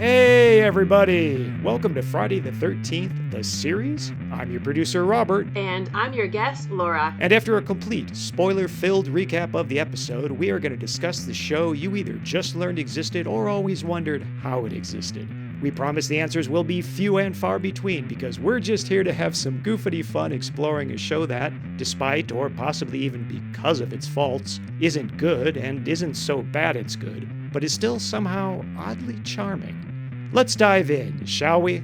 Hey everybody! Welcome to Friday the 13th, the series. I'm your producer, Robert. And I'm your guest, Laura. And after a complete, spoiler-filled recap of the episode, we are going to discuss the show you either just learned existed or always wondered how it existed. We promise the answers will be few and far between because we're just here to have some goofity fun exploring a show that, despite or possibly even because of its faults, isn't good and isn't so bad it's good, but is still somehow oddly charming. Let's dive in, shall we?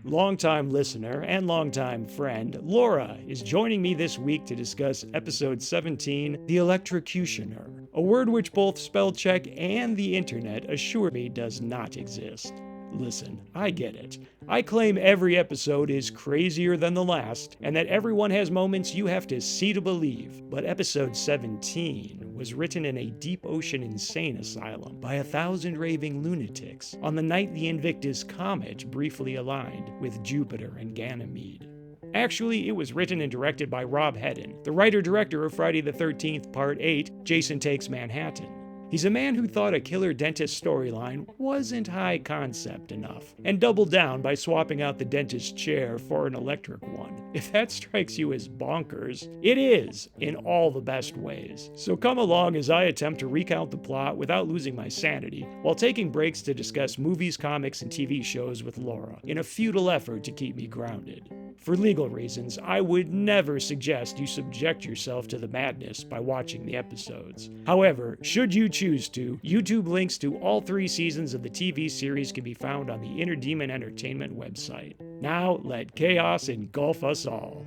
Longtime listener and longtime friend, Laura, is joining me this week to discuss episode 17, The Electrocutioner, a word which both spellcheck and the internet assure me does not exist. Listen, I get it. I claim every episode is crazier than the last, and that everyone has moments you have to see to believe. But episode 17 was written in a deep ocean insane asylum by 1,000 raving lunatics on the night the Invictus comet briefly aligned with Jupiter and Ganymede. Actually, it was written and directed by Rob Hedden, the writer-director of Friday the 13th Part 8, Jason Takes Manhattan. He's a man who thought a killer dentist storyline wasn't high concept enough, and doubled down by swapping out the dentist's chair for an electric one. If that strikes you as bonkers, it is, in all the best ways. So come along as I attempt to recount the plot without losing my sanity, while taking breaks to discuss movies, comics, and TV shows with Laura, in a futile effort to keep me grounded. For legal reasons, I would never suggest you subject yourself to the madness by watching the episodes. However, should you choose to, YouTube links to all 3 seasons of the TV series can be found on the Inner Demon Entertainment website. Now, let chaos engulf us all.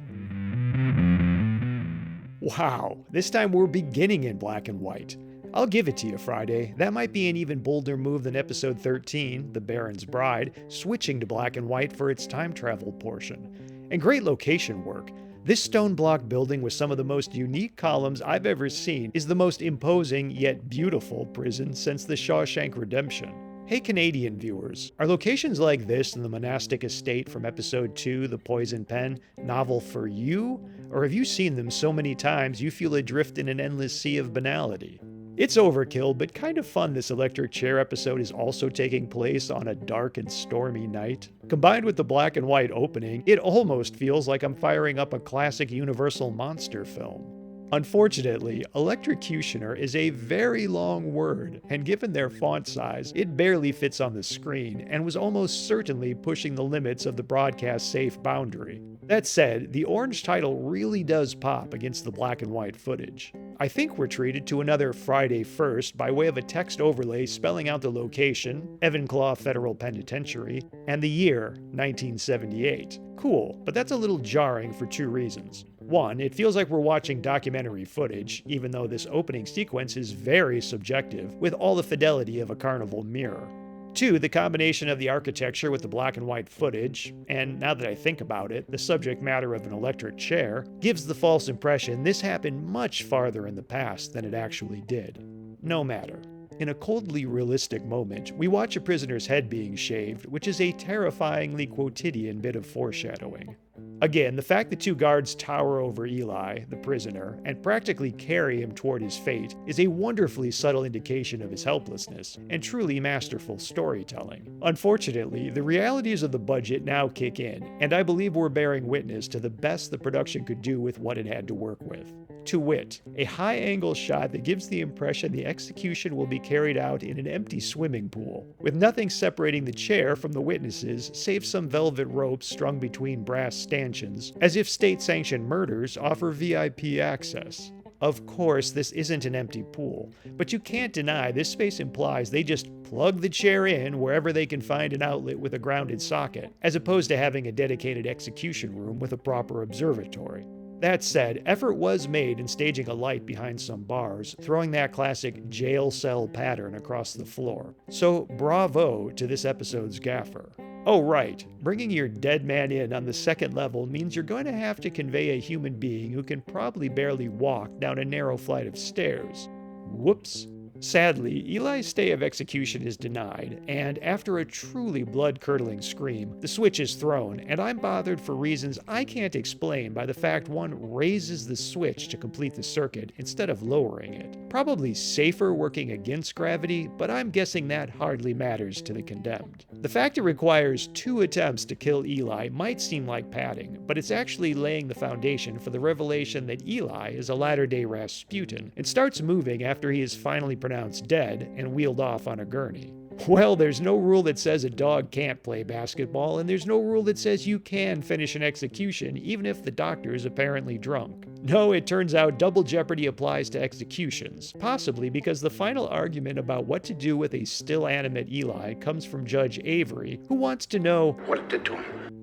Wow, this time we're beginning in black and white. I'll give it to you, Friday. That might be an even bolder move than episode 13, The Baron's Bride, switching to black and white for its time travel portion. And great location work. This stone block building with some of the most unique columns I've ever seen is the most imposing yet beautiful prison since the Shawshank Redemption. Hey Canadian viewers, are locations like this in the monastic estate from episode 2, The Poison Pen, novel for you? Or have you seen them so many times you feel adrift in an endless sea of banality? It's overkill, but kind of fun this electric chair episode is also taking place on a dark and stormy night. Combined with the black and white opening, it almost feels like I'm firing up a classic Universal monster film. Unfortunately, Electrocutioner is a very long word, and given their font size, it barely fits on the screen, and was almost certainly pushing the limits of the broadcast-safe boundary. That said, the orange title really does pop against the black and white footage. I think we're treated to another Friday First by way of a text overlay spelling out the location, Evanclaw Federal Penitentiary, and the year, 1978. Cool, but that's a little jarring for 2 reasons. One, it feels like we're watching documentary footage, even though this opening sequence is very subjective, with all the fidelity of a carnival mirror. 2, the combination of the architecture with the black and white footage, and now that I think about it, the subject matter of an electric chair, gives the false impression this happened much farther in the past than it actually did. No matter. In a coldly realistic moment, we watch a prisoner's head being shaved, which is a terrifyingly quotidian bit of foreshadowing. Again, the fact that 2 guards tower over Eli, the prisoner, and practically carry him toward his fate is a wonderfully subtle indication of his helplessness, and truly masterful storytelling. Unfortunately, the realities of the budget now kick in, and I believe we're bearing witness to the best the production could do with what it had to work with. To wit, a high-angle shot that gives the impression the execution will be carried out in an empty swimming pool, with nothing separating the chair from the witnesses save some velvet ropes strung between brass stanchions, as if state-sanctioned murders offer VIP access. Of course, this isn't an empty pool, but you can't deny this space implies they just plug the chair in wherever they can find an outlet with a grounded socket, as opposed to having a dedicated execution room with a proper observatory. That said, effort was made in staging a light behind some bars, throwing that classic jail cell pattern across the floor. So bravo to this episode's gaffer. Oh right, bringing your dead man in on the 2nd level means you're going to have to convey a human being who can probably barely walk down a narrow flight of stairs. Whoops. Sadly, Eli's stay of execution is denied, and after a truly blood-curdling scream, the switch is thrown, and I'm bothered for reasons I can't explain by the fact one raises the switch to complete the circuit instead of lowering it. Probably safer working against gravity, but I'm guessing that hardly matters to the condemned. The fact it requires 2 attempts to kill Eli might seem like padding, but it's actually laying the foundation for the revelation that Eli is a latter-day Rasputin and starts moving after he is finally pronounced dead and wheeled off on a gurney. Well, there's no rule that says a dog can't play basketball, and there's no rule that says you can finish an execution even if the doctor is apparently drunk. No, it turns out double jeopardy applies to executions, possibly because the final argument about what to do with a still animate Eli comes from Judge Avery, who wants to know, What to do?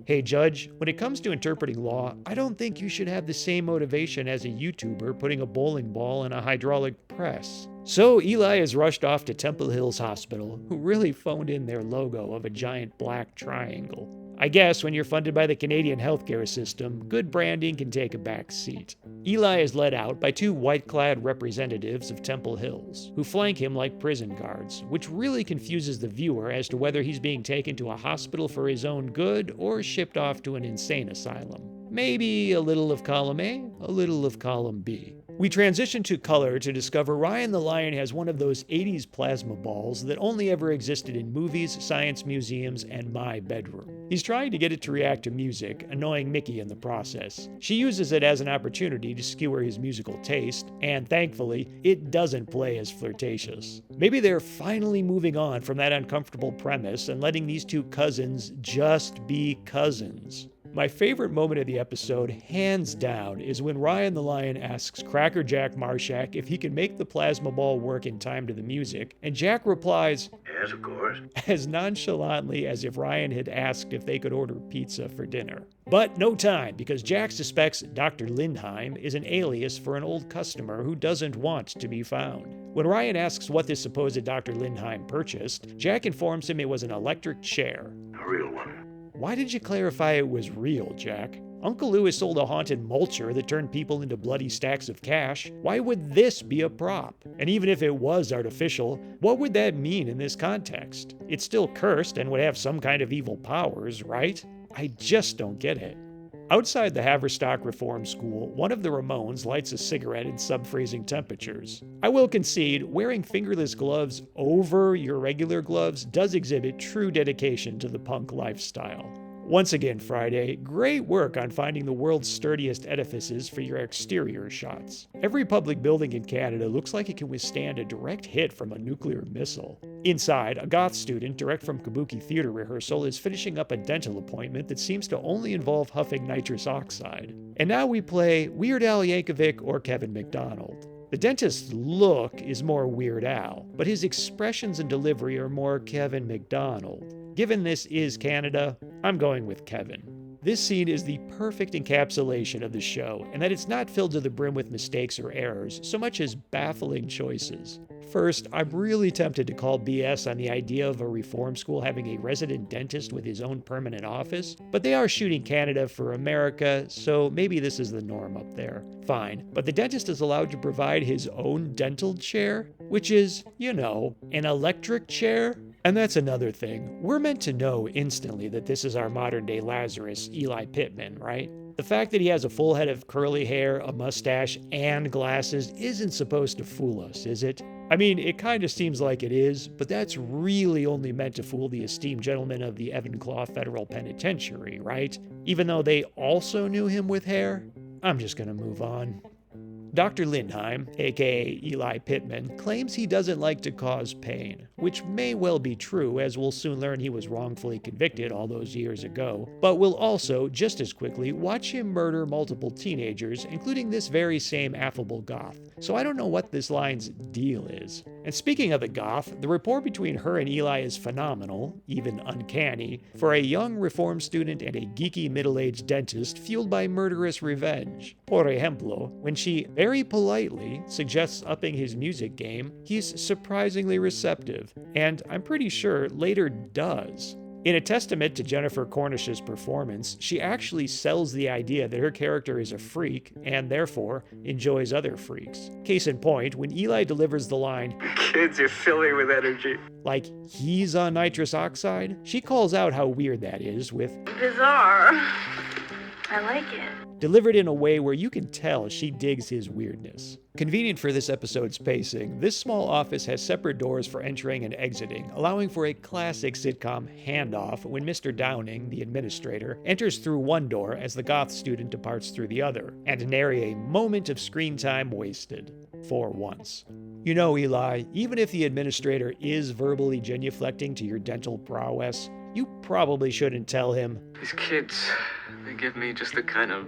"Hey Judge, when it comes to interpreting law, I don't think you should have the same motivation as a YouTuber putting a bowling ball in a hydraulic press." So Eli is rushed off to Temple Hills Hospital, who really phoned in their logo of a giant black triangle. I guess when you're funded by the Canadian healthcare system, good branding can take a back seat. Eli is led out by 2 white-clad representatives of Temple Hills, who flank him like prison guards, which really confuses the viewer as to whether he's being taken to a hospital for his own good or shipped off to an insane asylum. Maybe a little of column A, a little of column B. We transition to color to discover Ryan the Lion has one of those 80s plasma balls that only ever existed in movies, science museums, and my bedroom. He's trying to get it to react to music, annoying Mickey in the process. She uses it as an opportunity to skewer his musical taste, and thankfully, it doesn't play as flirtatious. Maybe they're finally moving on from that uncomfortable premise and letting these 2 cousins just be cousins. My favorite moment of the episode, hands down, is when Ryan the Lion asks Cracker Jack Marshak if he can make the plasma ball work in time to the music, and Jack replies, Yes, of course. as nonchalantly as if Ryan had asked if they could order pizza for dinner. But no time, because Jack suspects Dr. Lindheim is an alias for an old customer who doesn't want to be found. When Ryan asks what this supposed Dr. Lindheim purchased, Jack informs him it was an electric chair. A real one. Why did you clarify it was real, Jack? Uncle Lewis sold a haunted mulcher that turned people into bloody stacks of cash. Why would this be a prop? And even if it was artificial, what would that mean in this context? It's still cursed and would have some kind of evil powers, right? I just don't get it. Outside the Haverstock Reform School, one of the Ramones lights a cigarette in sub-freezing temperatures. I will concede, wearing fingerless gloves over your regular gloves does exhibit true dedication to the punk lifestyle. Once again, Friday, great work on finding the world's sturdiest edifices for your exterior shots. Every public building in Canada looks like it can withstand a direct hit from a nuclear missile. Inside, a goth student direct from Kabuki theater rehearsal is finishing up a dental appointment that seems to only involve huffing nitrous oxide. And now we play Weird Al Yankovic or Kevin McDonald. The dentist's look is more Weird Al, but his expressions and delivery are more Kevin McDonald. Given this is Canada, I'm going with Kevin. This scene is the perfect encapsulation of the show, and that it's not filled to the brim with mistakes or errors, so much as baffling choices. First, I'm really tempted to call BS on the idea of a reform school having a resident dentist with his own permanent office, but they are shooting Canada for America, so maybe this is the norm up there. Fine, but the dentist is allowed to provide his own dental chair, which is, an electric chair? And that's another thing. We're meant to know instantly that this is our modern-day Lazarus, Eli Pittman, right? The fact that he has a full head of curly hair, a mustache, and glasses isn't supposed to fool us, is it? I mean, it kind of seems like it is, but that's really only meant to fool the esteemed gentlemen of the Evanclaw Federal Penitentiary, right? Even though they also knew him with hair? I'm just gonna move on. Dr. Lindheim, aka Eli Pittman, claims he doesn't like to cause pain, which may well be true, as we'll soon learn he was wrongfully convicted all those years ago, but we'll also, just as quickly, watch him murder multiple teenagers, including this very same affable goth. So I don't know what this line's deal is. And speaking of the goth, the rapport between her and Eli is phenomenal, even uncanny, for a young reform student and a geeky middle-aged dentist fueled by murderous revenge. Por ejemplo, when she very politely suggests upping his music game, he's surprisingly receptive, and I'm pretty sure later does. In a testament to Jennifer Cornish's performance, she actually sells the idea that her character is a freak and therefore enjoys other freaks. Case in point, when Eli delivers the line, Kids are filling with energy. like he's on nitrous oxide, she calls out how weird that is with Bizarre. I like it. delivered in a way where you can tell she digs his weirdness. Convenient for this episode's pacing, this small office has separate doors for entering and exiting, allowing for a classic sitcom handoff when Mr. Downing, the administrator, enters through one door as the goth student departs through the other, and nary a moment of screen time wasted. For once. You know, Eli, even if the administrator is verbally genuflecting to your dental prowess, you probably shouldn't tell him, These kids, they give me just the kind of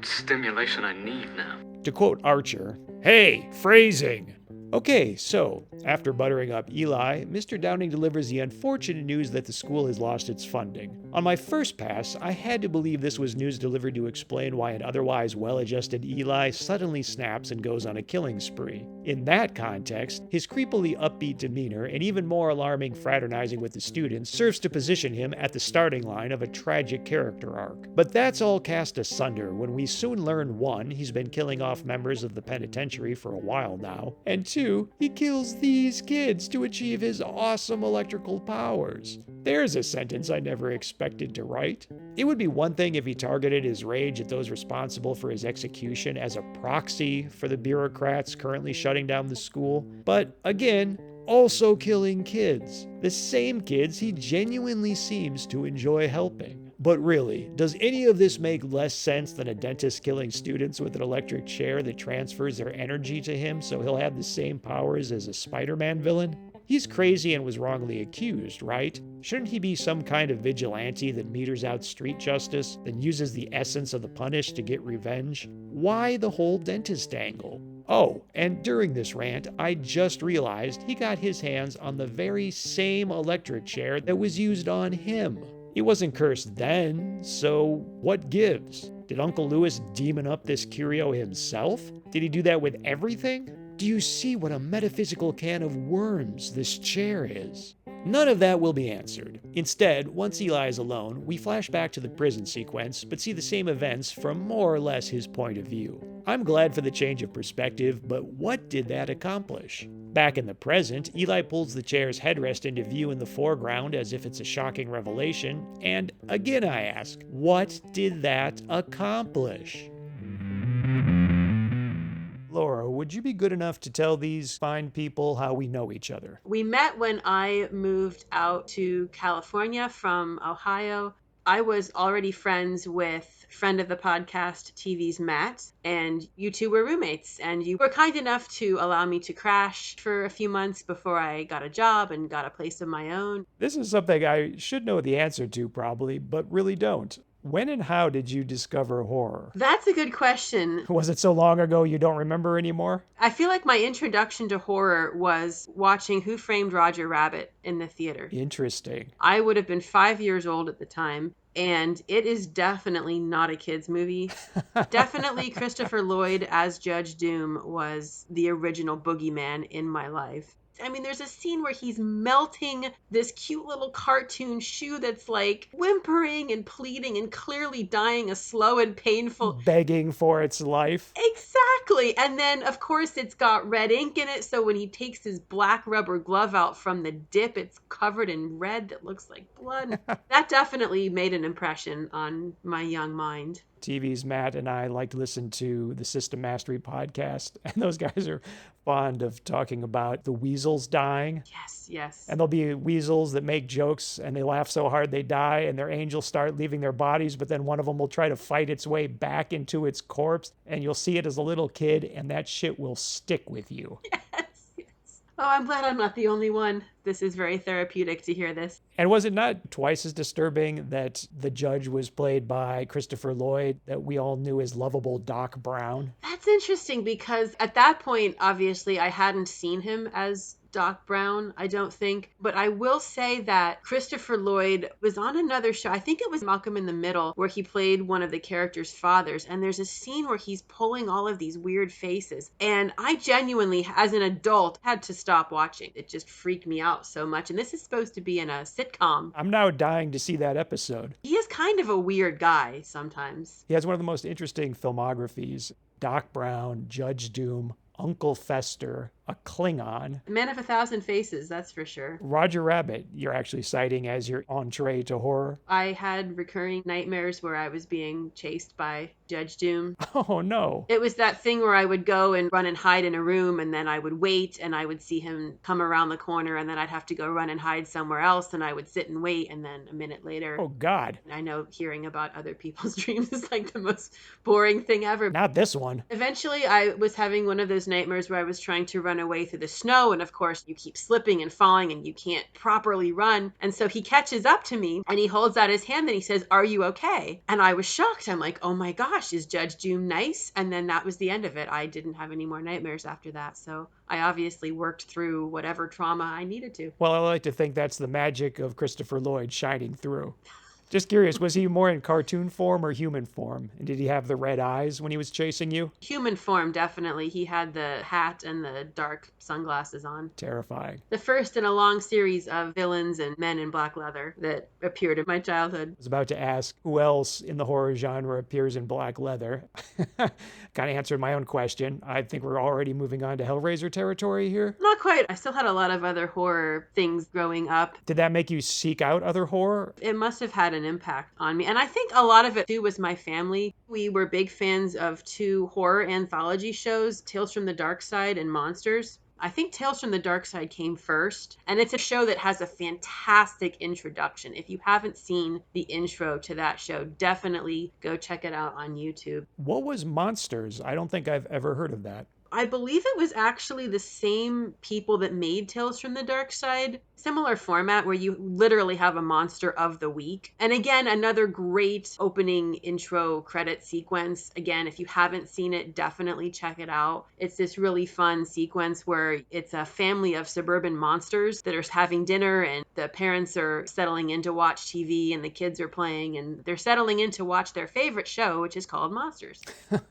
stimulation I need now. to quote Archer, "Hey, phrasing!" Okay, so, after buttering up Eli, Mr. Downing delivers the unfortunate news that the school has lost its funding. On my first pass, I had to believe this was news delivered to explain why an otherwise well-adjusted Eli suddenly snaps and goes on a killing spree. In that context, his creepily upbeat demeanor and even more alarming fraternizing with the students serves to position him at the starting line of a tragic character arc. But that's all cast asunder when we soon learn 1, he's been killing off members of the penitentiary for a while now, and 2, he kills these kids to achieve his awesome electrical powers. There's a sentence I never expected to write. It would be one thing if he targeted his rage at those responsible for his execution as a proxy for the bureaucrats currently shutting down the school, but again, also killing kids. The same kids he genuinely seems to enjoy helping. But really, does any of this make less sense than a dentist killing students with an electric chair that transfers their energy to him so he'll have the same powers as a Spider-Man villain? He's crazy and was wrongly accused, right? Shouldn't he be some kind of vigilante that meters out street justice, then uses the essence of the punished to get revenge? Why the whole dentist angle? Oh, and during this rant, I just realized he got his hands on the very same electric chair that was used on him. He wasn't cursed then, so what gives? Did Uncle Lewis demon up this curio himself? Did he do that with everything? Do you see what a metaphysical can of worms this chair is? None of that will be answered. Instead, once Eli is alone, we flash back to the prison sequence, but see the same events from more or less his point of view. I'm glad for the change of perspective, but what did that accomplish? Back in the present, Eli pulls the chair's headrest into view in the foreground as if it's a shocking revelation, and again I ask, what did that accomplish? Laura, would you be good enough to tell these fine people how we know each other? We met when I moved out to California from Ohio. I was already friends with friend of the podcast, TV's Matt, and you two were roommates, and you were kind enough to allow me to crash for a few months before I got a job and got a place of my own. This is something I should know the answer to probably, but really don't. When and how did you discover horror? That's a good question. Was it so long ago you don't remember anymore? I feel like my introduction to horror was watching Who Framed Roger Rabbit in the theater. Interesting. I would have been 5 years old at the time, and it is definitely not a kid's movie. Definitely Christopher Lloyd as Judge Doom was the original boogeyman in my life. I mean, there's a scene where he's melting this cute little cartoon shoe that's like whimpering and pleading and clearly dying a slow and painful... Begging for its life. Exactly. And then, of course, it's got red ink in it, so when he takes his black rubber glove out from the dip, it's covered in red that looks like blood. That definitely made an impression on my young mind. TV's Matt and I like to listen to the System Mastery podcast, and those guys are fond of talking about the weasels dying. Yes. And there'll be weasels that make jokes, and they laugh so hard they die, and their angels start leaving their bodies, but then one of them will try to fight its way back into its corpse, and you'll see it as a little kid, and that shit will stick with you. Yes. Oh, I'm glad I'm not the only one. This is very therapeutic to hear this. And was it not twice as disturbing that the judge was played by Christopher Lloyd, that we all knew as lovable Doc Brown? That's interesting because at that point, obviously, I hadn't seen him as Doc Brown, I don't think. But I will say that Christopher Lloyd was on another show. I think it was Malcolm in the Middle, where he played one of the character's fathers. And there's a scene where he's pulling all of these weird faces. And I genuinely, as an adult, had to stop watching. It just freaked me out. out so much. And this is supposed to be in a sitcom. I'm now dying to see that episode. He is kind of a weird guy sometimes. He has one of the most interesting filmographies. Doc Brown, Judge Doom, Uncle Fester, a Klingon. Man of a Thousand Faces, that's for sure. Roger Rabbit, you're actually citing as your entree to horror. I had recurring nightmares where I was being chased by Judge Doom. Oh no. It was that thing where I would go and run and hide in a room, and then I would wait and I would see him come around the corner, and then I'd have to go run and hide somewhere else, and I would sit and wait, and then a minute later. Oh God. I know hearing about other people's dreams is like the most boring thing ever. Not this one. Eventually, I was having one of those nightmares where I was trying to run away through the snow, and of course, you keep slipping and falling, and you can't properly run. And so he catches up to me, and he holds out his hand, and he says, "Are you okay?" And I was shocked. I'm like, oh my gosh, is Judge Doom nice? And then that was the end of it. I didn't have any more nightmares after that, so I obviously worked through whatever trauma I needed to. Well, I like to think that's the magic of Christopher Lloyd shining through. Just curious, was he more in cartoon form or human form? And did he have the red eyes when he was chasing you? Human form, definitely. He had the hat and the dark sunglasses on. Terrifying. The first in a long series of villains and men in black leather that appeared in my childhood. I was about to ask who else in the horror genre appears in black leather. Kind of answered my own question. I think we're already moving on to Hellraiser territory here. Not quite. I still had a lot of other horror things growing up. Did that make you seek out other horror? It must have had an impact on me. And I think a lot of it too was my family. We were big fans of two horror anthology shows, Tales from the Dark Side and Monsters. I think Tales from the Dark Side came first, and it's a show that has a fantastic introduction. If you haven't seen the intro to that show, definitely go check it out on YouTube. What was Monsters? I don't think I've ever heard of that. I believe it was actually the same people that made Tales from the Dark Side. Similar format where you literally have a monster of the week. And again, another great opening intro credit sequence. Again, if you haven't seen it, definitely check it out. It's this really fun sequence where it's a family of suburban monsters that are having dinner, and the parents are settling in to watch TV, and the kids are playing, and they're settling in to watch their favorite show, which is called Monsters.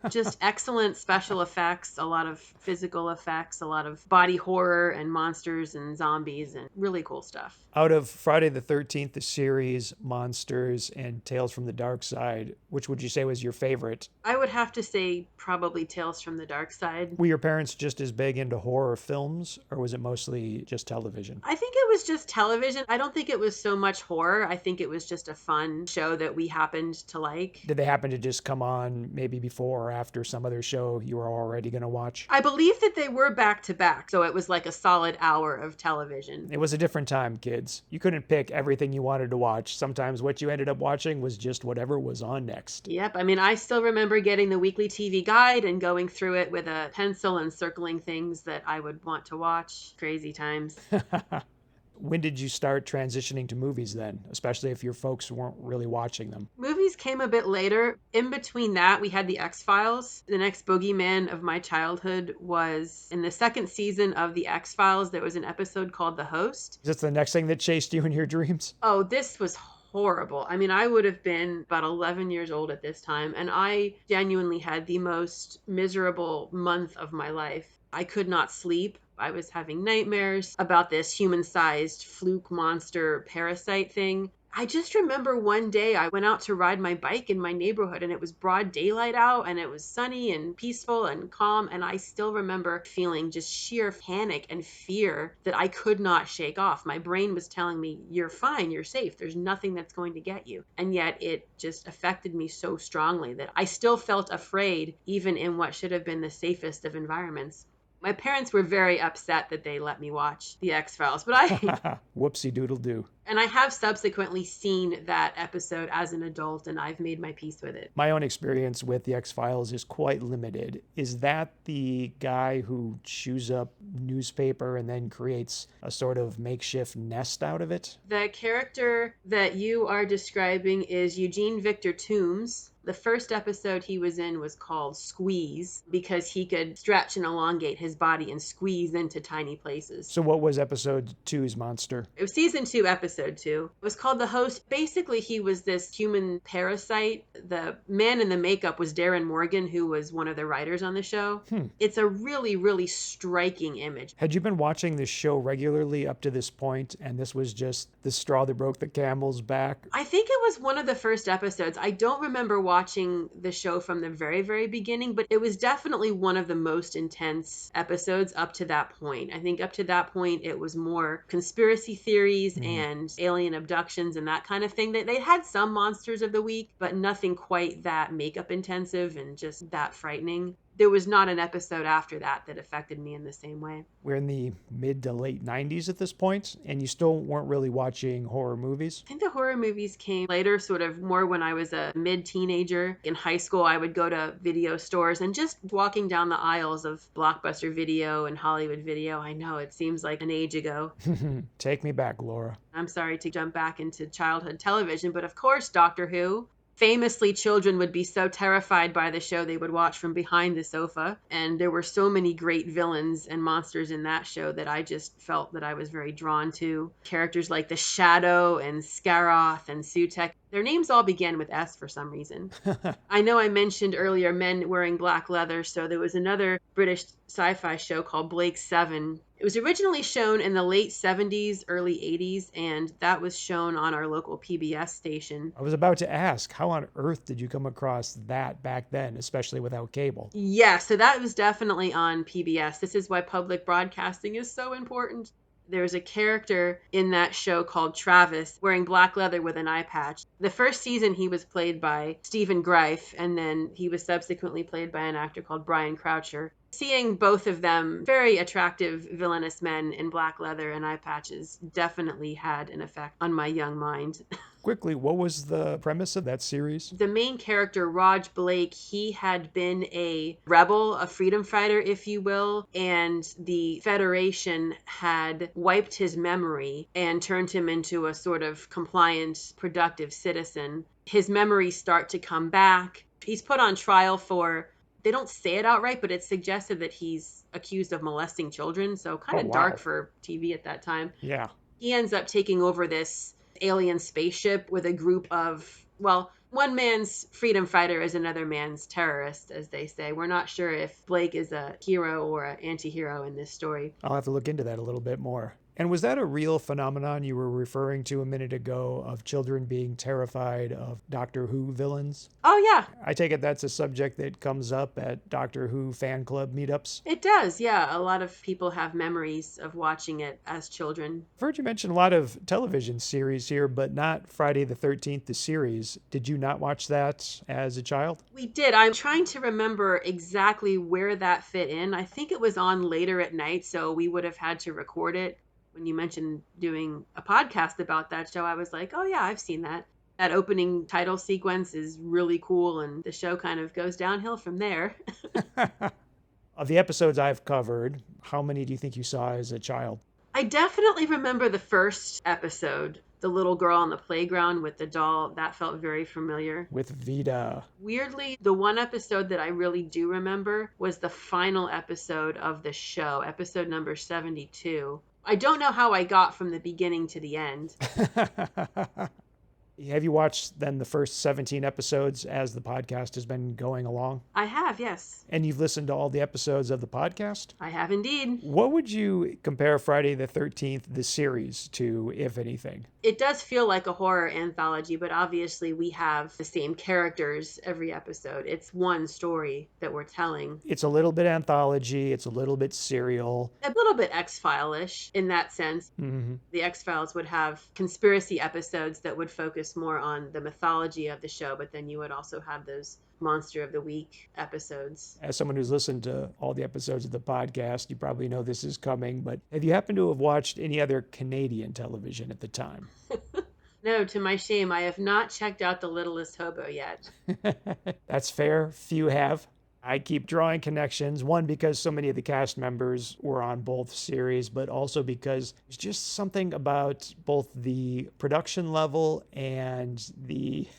Just excellent special effects, a lot of physical effects, a lot of body horror and monsters and zombies, and really cool stuff. Out of Friday the 13th, the series, Monsters, and Tales from the Dark Side, which would you say was your favorite? I would have to say probably Tales from the Dark Side. Were your parents just as big into horror films, or was it mostly just television? I think it was just television. I don't think it was so much horror. I think it was just a fun show that we happened to like. Did they happen to just come on maybe before or after some other show you were already going to watch? I believe that they were back to back, so it was like a solid hour of television. It was a different time, kids. You couldn't pick everything you wanted to watch. Sometimes what you ended up watching was just whatever was on next. Yep. I mean, I still remember getting the weekly TV guide and going through it with a pencil and circling things that I would want to watch. Crazy times. When did you start transitioning to movies then, especially if your folks weren't really watching them? Movies came a bit later. In between that, we had the X-Files. The next boogeyman of my childhood was in the second season of the X-Files. There was an episode called The Host. Is this the next thing that chased you in your dreams? Oh, this was horrible. I mean, I would have been about 11 years old at this time, and I genuinely had the most miserable month of my life. I could not sleep. I was having nightmares about this human-sized fluke monster parasite thing. I just remember one day I went out to ride my bike in my neighborhood, and it was broad daylight out, and it was sunny and peaceful and calm, and I still remember feeling just sheer panic and fear that I could not shake off. My brain was telling me, you're fine, you're safe, there's nothing that's going to get you. And yet it just affected me so strongly that I still felt afraid, even in what should have been the safest of environments. My parents were very upset that they let me watch The X-Files, but Whoopsie doodle doo. And I have subsequently seen that episode as an adult, and I've made my peace with it. My own experience with The X-Files is quite limited. Is that the guy who chews up newspaper and then creates a sort of makeshift nest out of it? The character that you are describing is Eugene Victor Toombs. The first episode he was in was called Squeeze because he could stretch and elongate his body and squeeze into tiny places. So what was episode 2's monster? It was season 2, episode 2. It was called The Host. Basically, he was this human parasite. The man in the makeup was Darren Morgan, who was one of the writers on the show. It's a really, really striking image. Had you been watching this show regularly up to this point, and this was just the straw that broke the camel's back? I think it was one of the first episodes. I don't remember watching the show from the very, very beginning, but it was definitely one of the most intense episodes up to that point. I think up to that point, it was more conspiracy theories and alien abductions and that kind of thing. They had some monsters of the week, but nothing quite that makeup intensive and just that frightening. There was not an episode after that affected me in the same way. We're in the mid to late 90s at this point, and you still weren't really watching horror movies? I think the horror movies came later, sort of more when I was a mid-teenager. In high school, I would go to video stores and just walking down the aisles of Blockbuster Video and Hollywood Video. I know it seems like an age ago. Take me back, Laura. I'm sorry to jump back into childhood television, but of course, Doctor Who. Famously, children would be so terrified by the show they would watch from behind the sofa. And there were so many great villains and monsters in that show that I just felt that I was very drawn to. Characters like the Shadow and Scaroth and Sutek. Their names all began with S for some reason. I know I mentioned earlier men wearing black leather, so there was another British sci-fi show called Blake 7. It was originally shown in the late 70s, early 80s, and that was shown on our local PBS station. I was about to ask, how on earth did you come across that back then, especially without cable? Yeah, so that was definitely on PBS. This is why public broadcasting is so important. There's a character in that show called Travis wearing black leather with an eye patch. The first season he was played by Stephen Greif, and then he was subsequently played by an actor called Brian Croucher. Seeing both of them, very attractive villainous men in black leather and eye patches, definitely had an effect on my young mind. Quickly, what was the premise of that series? The main character, Raj Blake, he had been a rebel, a freedom fighter, if you will, and the Federation had wiped his memory and turned him into a sort of compliant, productive citizen. His memories start to come back. He's put on trial for, they don't say it outright, but it's suggested that he's accused of molesting children, so kind of dark for TV at that time. Yeah. He ends up taking over this alien spaceship with a group of, well, one man's freedom fighter is another man's terrorist, as they say. We're not sure if Blake is a hero or an anti-hero in this story. I'll have to look into that a little bit more. And was that a real phenomenon you were referring to a minute ago of children being terrified of Doctor Who villains? Oh, yeah. I take it that's a subject that comes up at Doctor Who fan club meetups? It does, yeah. A lot of people have memories of watching it as children. I've heard you mention a lot of television series here, but not Friday the 13th, the series. Did you not watch that as a child? We did. I'm trying to remember exactly where that fit in. I think it was on later at night, so we would have had to record it. When you mentioned doing a podcast about that show, I was like, oh yeah, I've seen that. That opening title sequence is really cool, and the show kind of goes downhill from there. Of the episodes I've covered, how many do you think you saw as a child? I definitely remember the first episode, the little girl on the playground with the doll. That felt very familiar. With Vita. Weirdly, the one episode that I really do remember was the final episode of the show, episode number 72. I don't know how I got from the beginning to the end. Have you watched then the first 17 episodes as the podcast has been going along? I have, yes. And you've listened to all the episodes of the podcast? I have indeed. What would you compare Friday the 13th, the series, to, if anything? It does feel like a horror anthology, but obviously we have the same characters every episode. It's one story that we're telling. It's a little bit anthology. It's a little bit serial. A little bit X-File-ish in that sense. Mm-hmm. The X-Files would have conspiracy episodes that would focus more on the mythology of the show, but then you would also have those Monster of the Week episodes. As someone who's listened to all the episodes of the podcast, you probably know this is coming, but have you happened to have watched any other Canadian television at the time? No, to my shame, I have not checked out The Littlest Hobo yet. That's fair. Few have. I keep drawing connections, one, because so many of the cast members were on both series, but also because there's just something about both the production level and the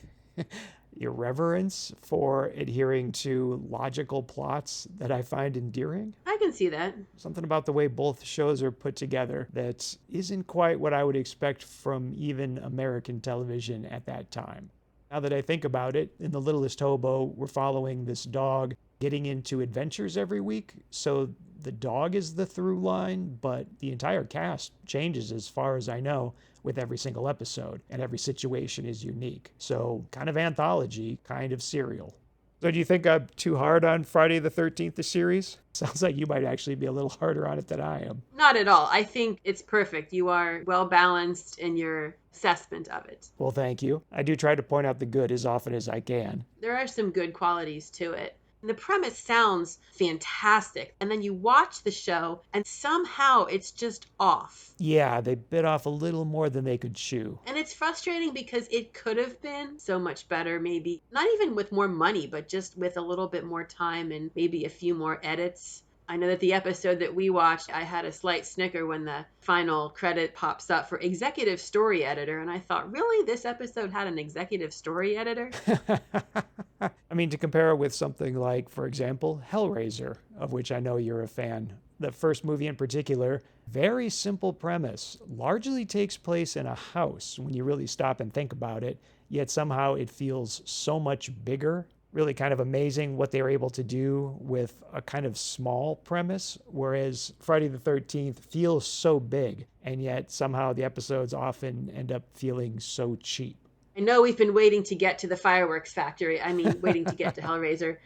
irreverence for adhering to logical plots that I find endearing. I can see that. Something about the way both shows are put together that isn't quite what I would expect from even American television at that time. Now that I think about it, in The Littlest Hobo, we're following this dog getting into adventures every week. So the dog is the through line, but the entire cast changes as far as I know with every single episode, and every situation is unique. So kind of anthology, kind of serial. So do you think I'm too hard on Friday the 13th, the series? Sounds like you might actually be a little harder on it than I am. Not at all. I think it's perfect. You are well balanced in your assessment of it. Well, thank you. I do try to point out the good as often as I can. There are some good qualities to it. The premise sounds fantastic, and then you watch the show, and somehow it's just off. Yeah, they bit off a little more than they could chew. And it's frustrating because it could have been so much better, maybe. Not even with more money, but just with a little bit more time and maybe a few more edits. I know that the episode that we watched, I had a slight snicker when the final credit pops up for executive story editor, and I thought, really? This episode had an executive story editor? I mean, to compare it with something like, for example, Hellraiser, of which I know you're a fan. The first movie in particular, very simple premise, largely takes place in a house when you really stop and think about it, yet somehow it feels so much bigger. Really kind of amazing what they were able to do with a kind of small premise, whereas Friday the 13th feels so big, and yet somehow the episodes often end up feeling so cheap. I know we've been waiting to get to the fireworks factory. I mean, waiting to get to Hellraiser.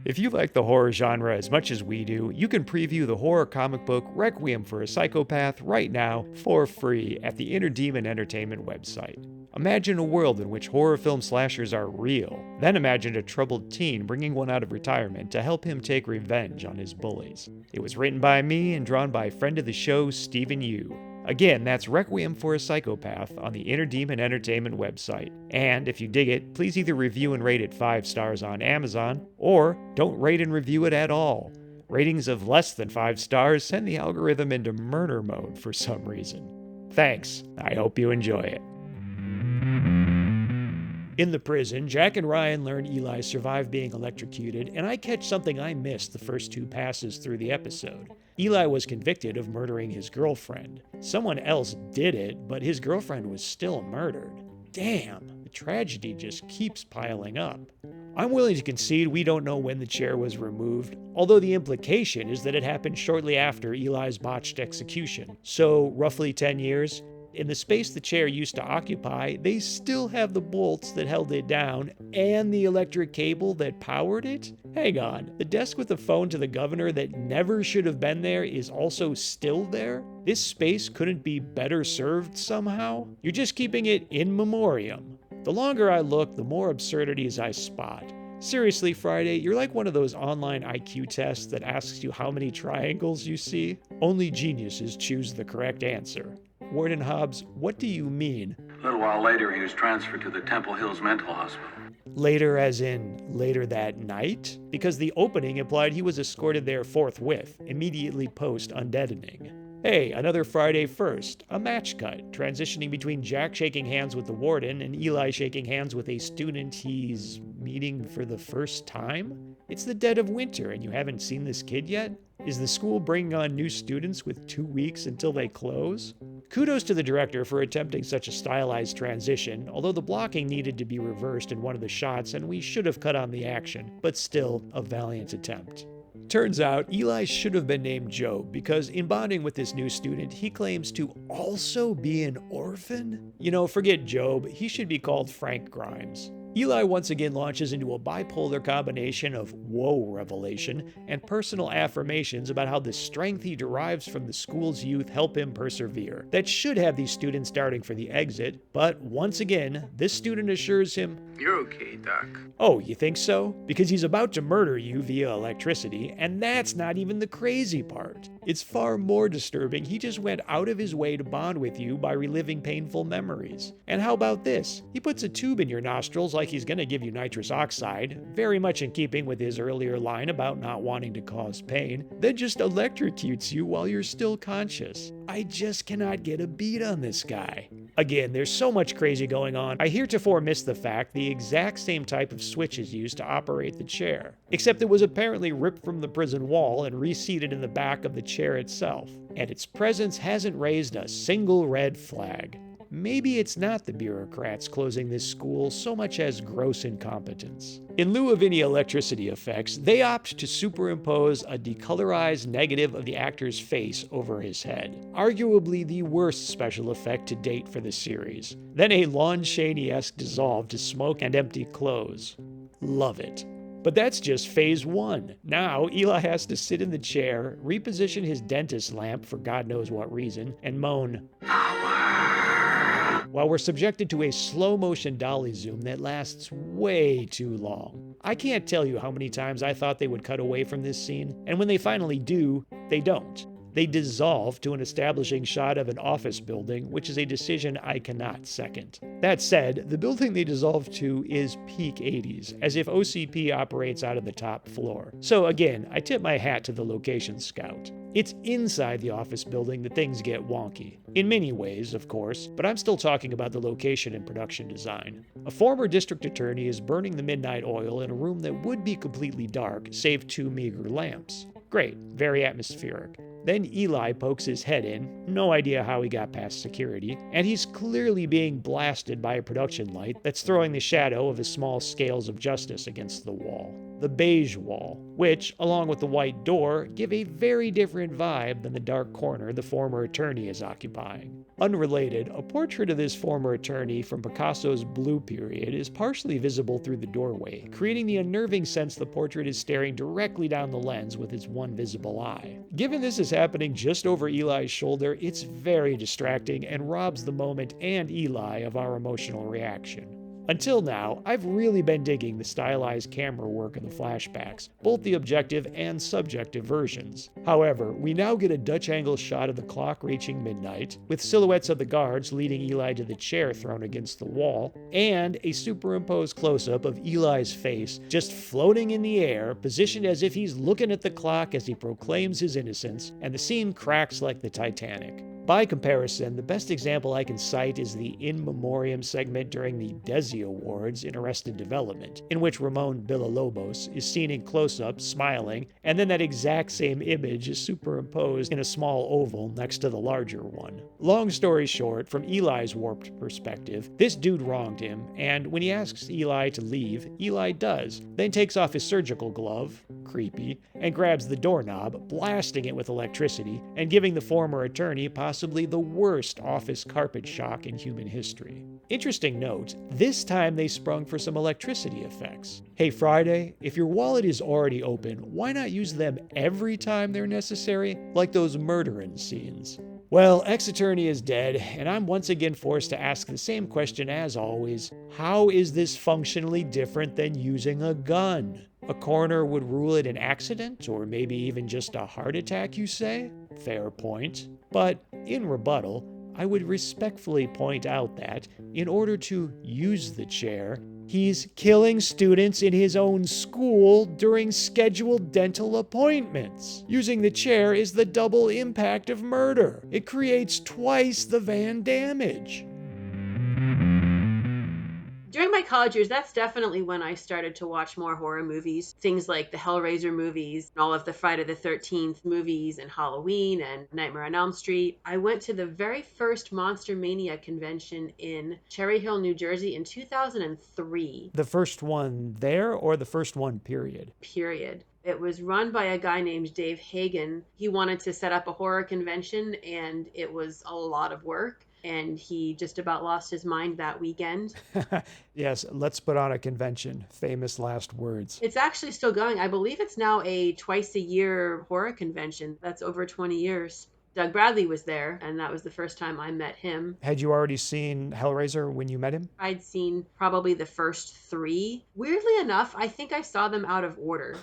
If you like the horror genre as much as we do, you can preview the horror comic book Requiem for a Psychopath right now for free at the Inner Demon Entertainment website. Imagine a world in which horror film slashers are real. Then imagine a troubled teen bringing one out of retirement to help him take revenge on his bullies. It was written by me and drawn by friend of the show, Stephen Yu. Again, that's Requiem for a Psychopath on the Inner Demon Entertainment website. And if you dig it, please either review and rate it 5 stars on Amazon, or don't rate and review it at all. Ratings of less than 5 stars send the algorithm into murder mode for some reason. Thanks. I hope you enjoy it. In the prison, Jack and Ryan learn Eli survived being electrocuted, and I catch something I missed the first 2 passes through the episode. Eli was convicted of murdering his girlfriend. Someone else did it, but his girlfriend was still murdered. Damn, the tragedy just keeps piling up. I'm willing to concede we don't know when the chair was removed, although the implication is that it happened shortly after Eli's botched execution. So, roughly 10 years. In the space the chair used to occupy, they still have the bolts that held it down and the electric cable that powered it? Hang on, the desk with the phone to the governor that never should have been there is also still there? This space couldn't be better served somehow? You're just keeping it in memoriam. The longer I look, the more absurdities I spot. Seriously, Friday, you're like one of those online IQ tests that asks you how many triangles you see. Only geniuses choose the correct answer. Warden Hobbs, what do you mean? A little while later, he was transferred to the Temple Hills Mental Hospital. Later as in later that night? Because the opening implied he was escorted there forthwith, immediately post undeadening. Hey, another Friday first, a match cut, transitioning between Jack shaking hands with the warden and Eli shaking hands with a student he's meeting for the first time? It's the dead of winter and you haven't seen this kid yet? Is the school bringing on new students with 2 weeks until they close? Kudos to the director for attempting such a stylized transition, although the blocking needed to be reversed in one of the shots and we should have cut on the action, but still a valiant attempt. Turns out, Eli should have been named Job because in bonding with this new student, he claims to also be an orphan? You know, forget Job, he should be called Frank Grimes. Eli once again launches into a bipolar combination of woe revelation and personal affirmations about how the strength he derives from the school's youth help him persevere. That should have these students darting for the exit, but once again, this student assures him, You're okay, Doc. oh, you think so? Because he's about to murder you via electricity, and that's not even the crazy part. It's far more disturbing he just went out of his way to bond with you by reliving painful memories. And how about this? He puts a tube in your nostrils like he's gonna give you nitrous oxide, very much in keeping with his earlier line about not wanting to cause pain, then just electrocutes you while you're still conscious. I just cannot get a beat on this guy. Again, there's so much crazy going on, I heretofore missed the fact the exact same type of switch is used to operate the chair, except it was apparently ripped from the prison wall and reseated in the back of the chair itself, and its presence hasn't raised a single red flag. Maybe it's not the bureaucrats closing this school so much as gross incompetence. In lieu of any electricity effects, they opt to superimpose a decolorized negative of the actor's face over his head. Arguably the worst special effect to date for the series. Then a Lon Chaney-esque dissolve to smoke and empty clothes. Love it. But that's just phase 1. Now, Eli has to sit in the chair, reposition his dentist lamp for God knows what reason, and moan, while we're subjected to a slow-motion dolly zoom that lasts way too long. I can't tell you how many times I thought they would cut away from this scene, and when they finally do, they don't. They dissolve to an establishing shot of an office building, which is a decision I cannot second. That said, the building they dissolve to is peak 80s, as if OCP operates out of the top floor. So again, I tip my hat to the location scout. It's inside the office building that things get wonky. In many ways, of course, but I'm still talking about the location and production design. A former district attorney is burning the midnight oil in a room that would be completely dark, save 2 meager lamps. Great, very atmospheric. Then Eli pokes his head in, no idea how he got past security, and he's clearly being blasted by a production light that's throwing the shadow of his small scales of justice against the wall. The beige wall, which, along with the white door, give a very different vibe than the dark corner the former attorney is occupying. Unrelated, a portrait of this former attorney from Picasso's Blue period is partially visible through the doorway, creating the unnerving sense the portrait is staring directly down the lens with its one visible eye. Given this is happening just over Eli's shoulder, it's very distracting and robs the moment and Eli of our emotional reaction. Until now, I've really been digging the stylized camera work in the flashbacks, both the objective and subjective versions. However, we now get a Dutch angle shot of the clock reaching midnight, with silhouettes of the guards leading Eli to the chair thrown against the wall, and a superimposed close-up of Eli's face just floating in the air, positioned as if he's looking at the clock as he proclaims his innocence, and the scene cracks like the Titanic. By comparison, the best example I can cite is the In Memoriam segment during the Desi Awards in Arrested Development, in which Ramon Villalobos is seen in close-up, smiling, and then that exact same image is superimposed in a small oval next to the larger one. Long story short, from Eli's warped perspective, this dude wronged him, and when he asks Eli to leave, Eli does, then takes off his surgical glove, creepy, and grabs the doorknob, blasting it with electricity, and giving the former attorney possibly the worst office carpet shock in human history. Interesting note, this time they sprung for some electricity effects. Hey Friday, if your wallet is already open, why not use them every time they're necessary, like those murdering scenes? Well, ex-attorney is dead, and I'm once again forced to ask the same question as always. How is this functionally different than using a gun? A coroner would rule it an accident, or maybe even just a heart attack, you say? Fair point. But in rebuttal, I would respectfully point out that, in order to use the chair, he's killing students in his own school during scheduled dental appointments. Using the chair is the double impact of murder. It creates twice the van damage. During my college years, that's definitely when I started to watch more horror movies. Things like the Hellraiser movies, all of the Friday the 13th movies, and Halloween, and Nightmare on Elm Street. I went to the very first Monster Mania convention in Cherry Hill, New Jersey in 2003. The first one there, or the first one, period? Period. It was run by a guy named Dave Hagen. He wanted to set up a horror convention, and it was a lot of work. And he just about lost his mind that weekend. Yes, let's put on a convention. Famous last words. It's actually still going. I believe it's now a twice-a-year horror convention. That's over 20 years. Doug Bradley was there, and that was the first time I met him. Had you already seen Hellraiser when you met him? I'd seen probably the first 3. Weirdly enough, I think I saw them out of order.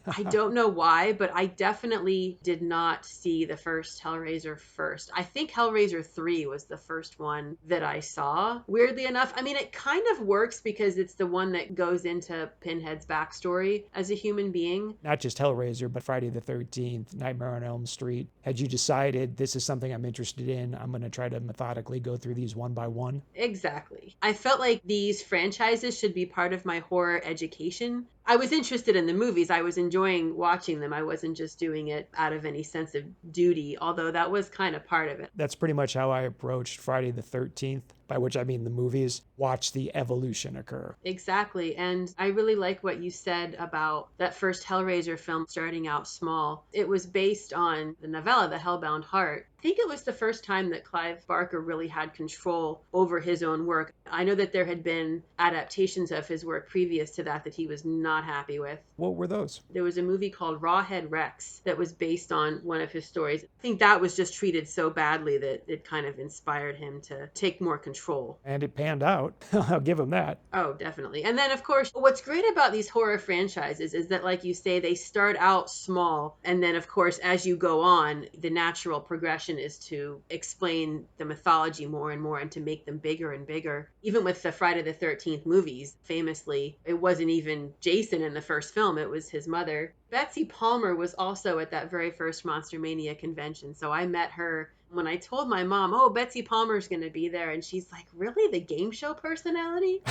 I don't know why, but I definitely did not see the first Hellraiser first. I think Hellraiser 3 was the first one that I saw. Weirdly enough, I mean, it kind of works because it's the one that goes into Pinhead's backstory as a human being. Not just Hellraiser, but Friday the 13th, Nightmare on Elm Street. Had you decided this is something I'm interested in, I'm going to try to methodically go through these one by one? Exactly. I felt like these franchises should be part of my horror education. I was interested in the movies. I was enjoying watching them. I wasn't just doing it out of any sense of duty, although that was kind of part of it. That's pretty much how I approached Friday the 13th, by which I mean the movies. Watch the evolution occur. Exactly. And I really like what you said about that first Hellraiser film starting out small. It was based on the novella, The Hellbound Heart. I think it was the first time that Clive Barker really had control over his own work. I know that there had been adaptations of his work previous to that he was not happy with. What were those? There was a movie called Rawhead Rex that was based on one of his stories. I think that was just treated so badly that it kind of inspired him to take more control. And it panned out. I'll give him that. Oh, definitely. And then, of course, what's great about these horror franchises is that, like you say, they start out small. And then, of course, as you go on, the natural progression is to explain the mythology more and more and to make them bigger and bigger. Even with the Friday the 13th movies, famously, it wasn't even Jason in the first film, it was his mother. Betsy Palmer was also at that very first Monster Mania convention. So I met her when I told my mom, oh, Betsy Palmer's going to be there. And she's like, really? The game show personality?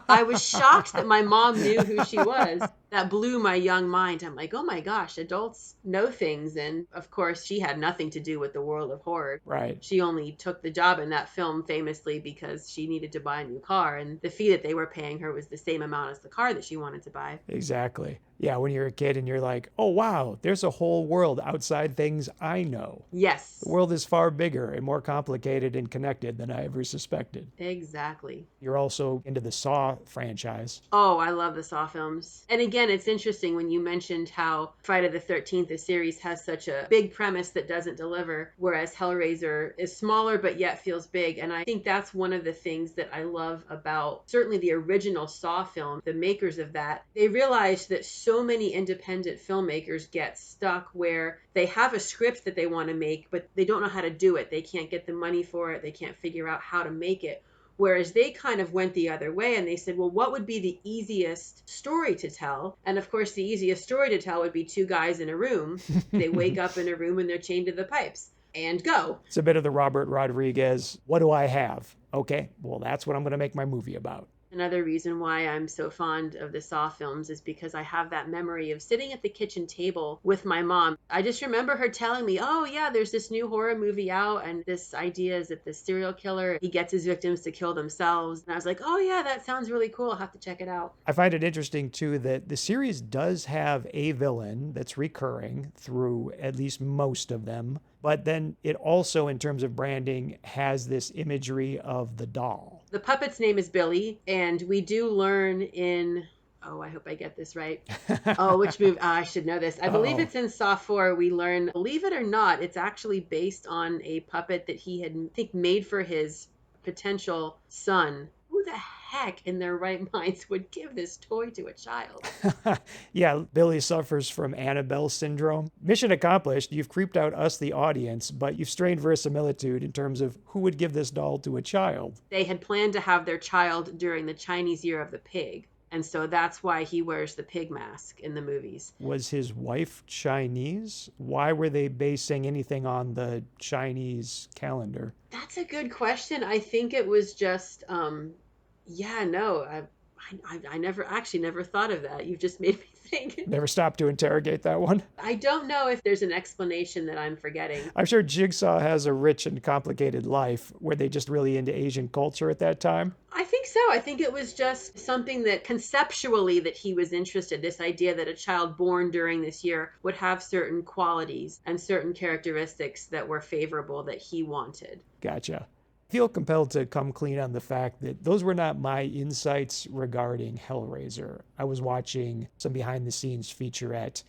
I was shocked that my mom knew who she was. That blew my young mind. I'm like, oh my gosh, adults know things. And of course, she had nothing to do with the world of horror. Right. She only took the job in that film famously because she needed to buy a new car. And the fee that they were paying her was the same amount as the car that she wanted to buy. Exactly. Yeah, when you're a kid and you're like, oh, wow, there's a whole world outside things I know. Yes. The world is far bigger and more complicated and connected than I ever suspected. Exactly. You're also into the Saw franchise. Oh, I love the Saw films. And again, it's interesting when you mentioned how Friday the 13th, the series, has such a big premise that doesn't deliver, whereas Hellraiser is smaller but yet feels big. And I think that's one of the things that I love about certainly the original Saw film, the makers of that. They realized that so many independent filmmakers get stuck where they have a script that they want to make, but they don't know how to do it. They can't get the money for it. They can't figure out how to make it. Whereas they kind of went the other way and they said, well, what would be the easiest story to tell? And of course, the easiest story to tell would be 2 guys in a room. They wake up in a room and they're chained to the pipes and go. It's a bit of the Robert Rodriguez, what do I have? Okay, well, that's what I'm going to make my movie about. Another reason why I'm so fond of the Saw films is because I have that memory of sitting at the kitchen table with my mom. I just remember her telling me, oh yeah, there's this new horror movie out and this idea is that the serial killer, he gets his victims to kill themselves. And I was like, oh yeah, that sounds really cool. I'll have to check it out. I find it interesting too that the series does have a villain that's recurring through at least most of them. But then it also, in terms of branding, has this imagery of the doll. The puppet's name is Billy, and we do learn in, oh, I hope I get this right. Oh, which movie? I should know this. I believe it's in Saw 4. We learn, believe it or not, it's actually based on a puppet that he had, I think, made for his potential son. Who the heck in their right minds would give this toy to a child? Yeah, Billy suffers from Annabelle syndrome. Mission accomplished. You've creeped out us, the audience, but you've strained verisimilitude in terms of who would give this doll to a child. They had planned to have their child during the Chinese Year of the Pig. And so that's why he wears the pig mask in the movies. Was his wife Chinese? Why were they basing anything on the Chinese calendar? That's a good question. I think it was just, I never thought of that. You've just made me think. Never stopped to interrogate that one. I don't know if there's an explanation that I'm forgetting. I'm sure Jigsaw has a rich and complicated life. Were they just really into Asian culture at that time? I think so. I think it was just something that conceptually that he was interested, this idea that a child born during this year would have certain qualities and certain characteristics that were favorable that he wanted. Gotcha. I feel compelled to come clean on the fact that those were not my insights regarding Hellraiser. I was watching some behind-the-scenes featurette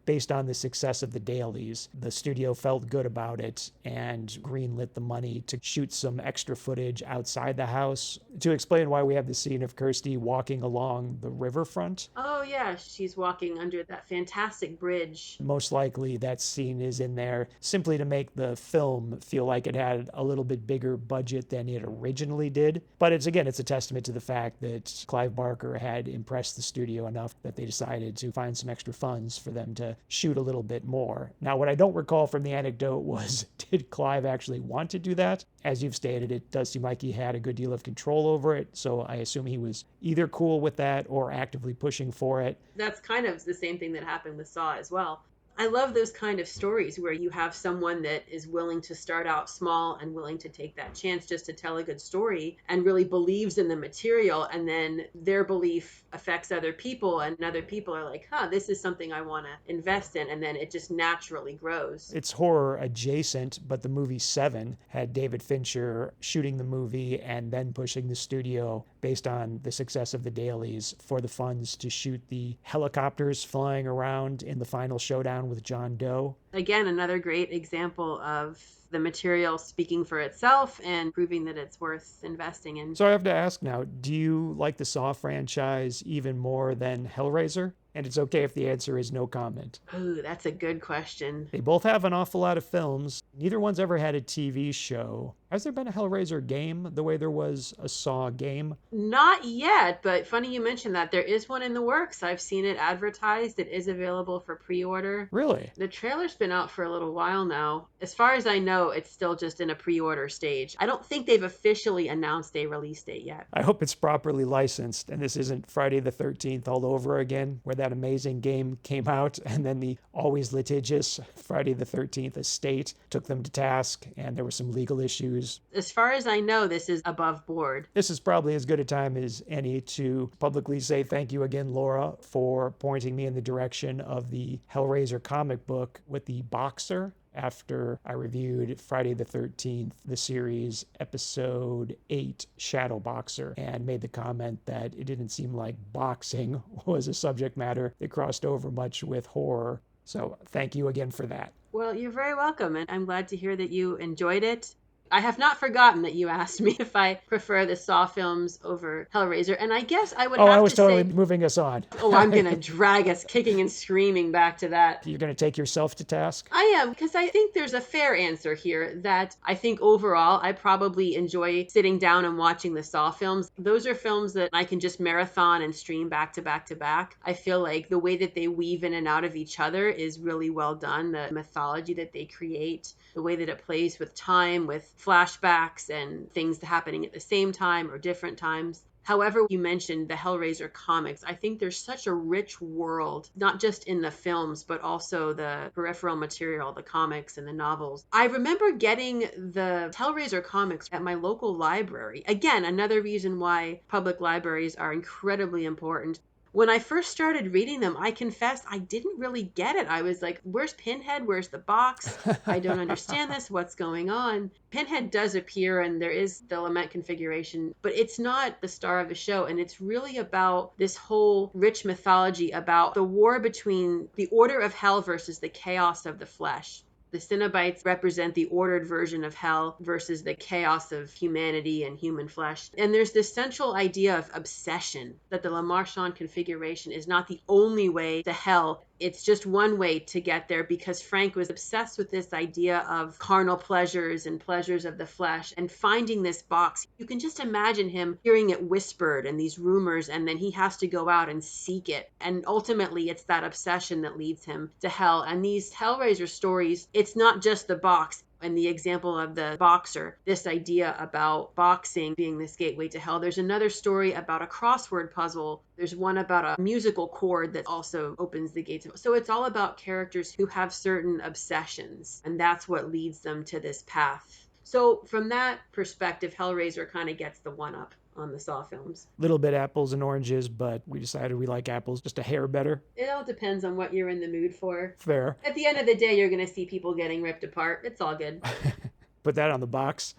based on the success of the dailies, the studio felt good about it and greenlit the money to shoot some extra footage outside the house. To explain why we have the scene of Kirsty walking along the riverfront, Oh, yeah, she's walking under that fantastic bridge. most likely that scene is in there simply to make the film feel like it had a little bit bigger budget than it originally did. But it's a testament to the fact that Clive Barker had impressed the studio enough that they decided to find some extra funds for them to shoot a little bit more. Now, what I don't recall from the anecdote was, did Clive actually want to do that? As you've stated, it does seem like he had a good deal of control over it, so I assume he was either cool with that or actively pushing for it. That's kind of the same thing that happened with Saw as well. I love those kind of stories where you have someone that is willing to start out small and willing to take that chance just to tell a good story and really believes in the material, and then their belief affects other people and other people are like, this is something I want to invest in, and then it just naturally grows. It's horror adjacent, but the movie Seven had David Fincher shooting the movie and then pushing the studio based on the success of the dailies for the funds to shoot the helicopters flying around in the final showdown with John Doe. Again, another great example of the material speaking for itself and proving that it's worth investing in. So I have to ask now, do you like the Saw franchise even more than Hellraiser? And it's okay if the answer is no comment. Ooh, that's a good question. They both have an awful lot of films. Neither one's ever had a TV show. Has there been a Hellraiser game the way there was a Saw game? Not yet, but funny you mentioned that. There is one in the works. I've seen it advertised. It is available for pre-order. Really? The trailer's been out for a little while now. As far as I know, it's still just in a pre-order stage. I don't think they've officially announced a release date yet. I hope it's properly licensed and this isn't Friday the 13th all over again, where that amazing game came out and then the always litigious Friday the 13th estate took them to task and there were some legal issues. As far as I know, this is above board. This is probably as good a time as any to publicly say thank you again, Laura, for pointing me in the direction of the Hellraiser comic book with the boxer. After I reviewed Friday the 13th, the series, episode 8, Shadow Boxer, and made the comment that it didn't seem like boxing was a subject matter that crossed over much with horror. So thank you again for that. Well, you're very welcome, and I'm glad to hear that you enjoyed it. I have not forgotten that you asked me if I prefer the Saw films over Hellraiser, and I guess I would have to say... I was totally moving us on. I'm going to drag us kicking and screaming back to that. You're going to take yourself to task? I am, because I think there's a fair answer here that I think overall I probably enjoy sitting down and watching the Saw films. Those are films that I can just marathon and stream back to back to back. I feel like the way that they weave in and out of each other is really well done. The mythology that they create, the way that it plays with time, with flashbacks and things happening at the same time or different times. However, you mentioned the Hellraiser comics. I think there's such a rich world, not just in the films, but also the peripheral material, the comics and the novels. I remember getting the Hellraiser comics at my local library. Again, another reason why public libraries are incredibly important. When I first started reading them, I confess I didn't really get it. I was like, where's Pinhead? Where's the box? I don't understand this. What's going on? Pinhead does appear and there is the lament configuration, but it's not the star of the show. And it's really about this whole rich mythology about the war between the order of hell versus the chaos of the flesh. The Cenobites represent the ordered version of hell versus the chaos of humanity and human flesh. And there's this central idea of obsession, that the Le Marchand configuration is not the only way to hell. It's just one way to get there, because Frank was obsessed with this idea of carnal pleasures and pleasures of the flesh and finding this box. You can just imagine him hearing it whispered and these rumors, and then he has to go out and seek it. And ultimately, it's that obsession that leads him to hell. And these Hellraiser stories, it's not just the box. And the example of the boxer, this idea about boxing being this gateway to hell. There's another story about a crossword puzzle. There's one about a musical chord that also opens the gates. So it's all about characters who have certain obsessions, and that's what leads them to this path. So from that perspective, Hellraiser kind of gets the one-up on the Saw films. Little bit apples and oranges, but we decided we like apples just a hair better. It all depends on what you're in the mood for. Fair. At the end of the day, you're going to see people getting ripped apart. It's all good. Put that on the box.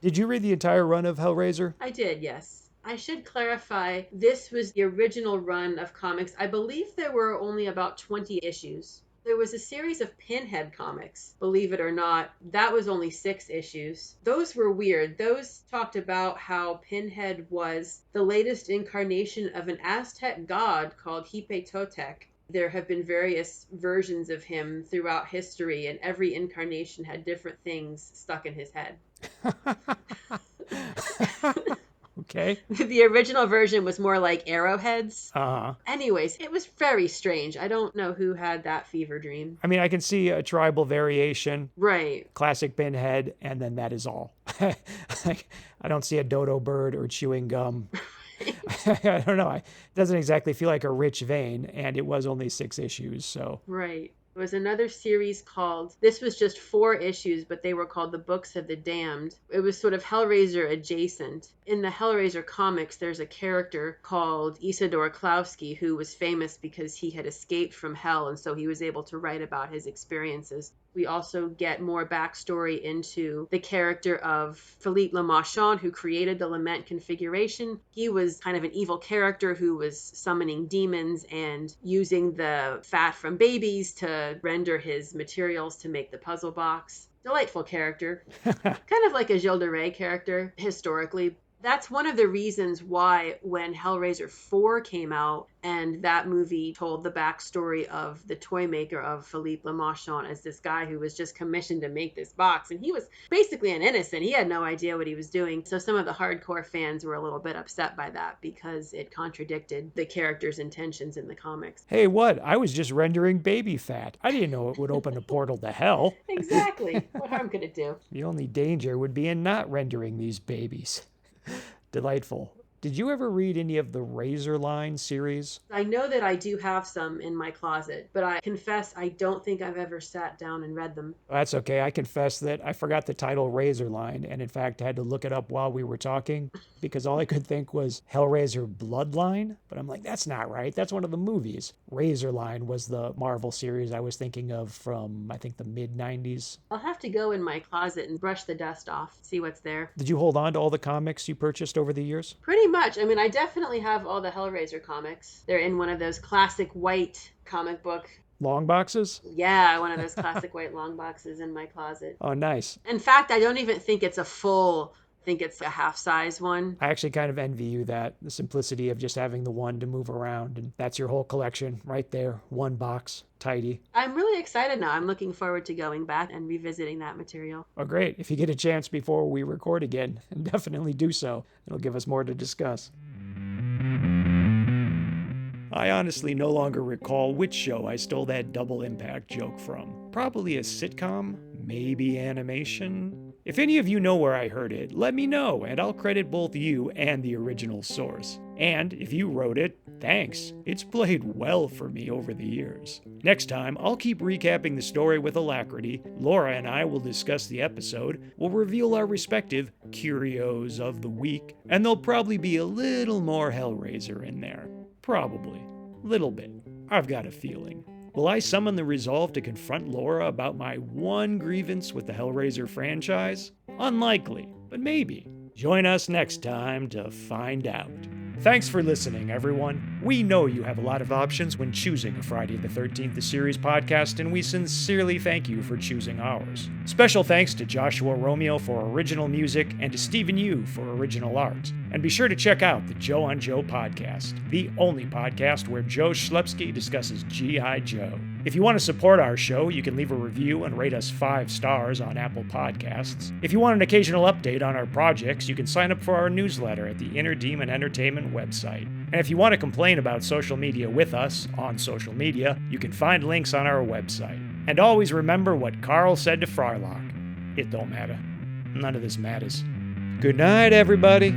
Did you read the entire run of Hellraiser? I did, yes. I should clarify, this was the original run of comics. I believe there were only about 20 issues. There was a series of Pinhead comics, believe it or not. That was only 6 issues. Those were weird. Those talked about how Pinhead was the latest incarnation of an Aztec god called Hipetotec. There have been various versions of him throughout history, and every incarnation had different things stuck in his head. Okay. The original version was more like arrowheads. Uh-huh. Anyways, it was very strange. I don't know who had that fever dream. I mean, I can see a tribal variation, Right. classic Pinhead, and then that is all. Like, I don't see a dodo bird or chewing gum. I don't know. It doesn't exactly feel like a rich vein, and it was only 6 issues, so. Right. There was another series called, this was just 4 issues, but they were called The Books of the Damned. It was sort of Hellraiser adjacent. In the Hellraiser comics, there's a character called Isidore Klauski who was famous because he had escaped from hell, and so he was able to write about his experiences. We also get more backstory into the character of Philippe Le Marchand, who created the Lament configuration. He was kind of an evil character who was summoning demons and using the fat from babies to render his materials to make the puzzle box. Delightful character. Kind of like a Gilles de Rais character, historically. That's one of the reasons why when Hellraiser 4 came out and that movie told the backstory of the toy maker of Philippe Le Marchand as this guy who was just commissioned to make this box. And he was basically an innocent. He had no idea what he was doing. So some of the hardcore fans were a little bit upset by that because it contradicted the character's intentions in the comics. Hey, what? I was just rendering baby fat. I didn't know it would open a portal to hell. Exactly. What harm could it do? The only danger would be in not rendering these babies. Delightful. Did you ever read any of the Razor Line series? I know that I do have some in my closet, but I confess I don't think I've ever sat down and read them. That's okay. I confess that I forgot the title Razor Line, and in fact had to look it up while we were talking because all I could think was Hellraiser Bloodline, but I'm like, that's not right. That's one of the movies. Razor Line was the Marvel series I was thinking of from, I think, the mid-90s. I'll have to go in my closet and brush the dust off, see what's there. Did you hold on to all the comics you purchased over the years? Pretty much. I mean, I definitely have all the Hellraiser comics. They're in one of those classic white comic book. Long boxes? Yeah, one of those classic white long boxes in my closet. Oh, nice. In fact, I don't even think it's a full, I think it's a half-size one. I actually kind of envy you that, the simplicity of just having the one to move around, and that's your whole collection right there. One box, tidy. I'm really excited now. I'm looking forward to going back and revisiting that material. Oh, great. If you get a chance before we record again, definitely do so. It'll give us more to discuss. I honestly no longer recall which show I stole that double impact joke from. Probably a sitcom, maybe animation. If any of you know where I heard it, let me know, and I'll credit both you and the original source. And if you wrote it, thanks. It's played well for me over the years. Next time, I'll keep recapping the story with alacrity. Laura and I will discuss the episode, we'll reveal our respective curios of the week, and there'll probably be a little more Hellraiser in there. Probably. Little bit. I've got a feeling. Will I summon the resolve to confront Laura about my one grievance with the Hellraiser franchise? Unlikely, but maybe. Join us next time to find out. Thanks for listening, everyone. We know you have a lot of options when choosing a Friday the 13th the Series podcast, and we sincerely thank you for choosing ours. Special thanks to Joshua Romeo for original music and to Stephen Yu for original art. And be sure to check out the Joe on Joe podcast, the only podcast where Joe Schlepsky discusses G.I. Joe. If you want to support our show, you can leave a review and rate us 5 stars on Apple Podcasts. If you want an occasional update on our projects, you can sign up for our newsletter at the Inner Demon Entertainment website. And if you want to complain about social media with us on social media, you can find links on our website. And always remember what Carl said to Frylock. It don't matter. None of this matters. Good night, everybody.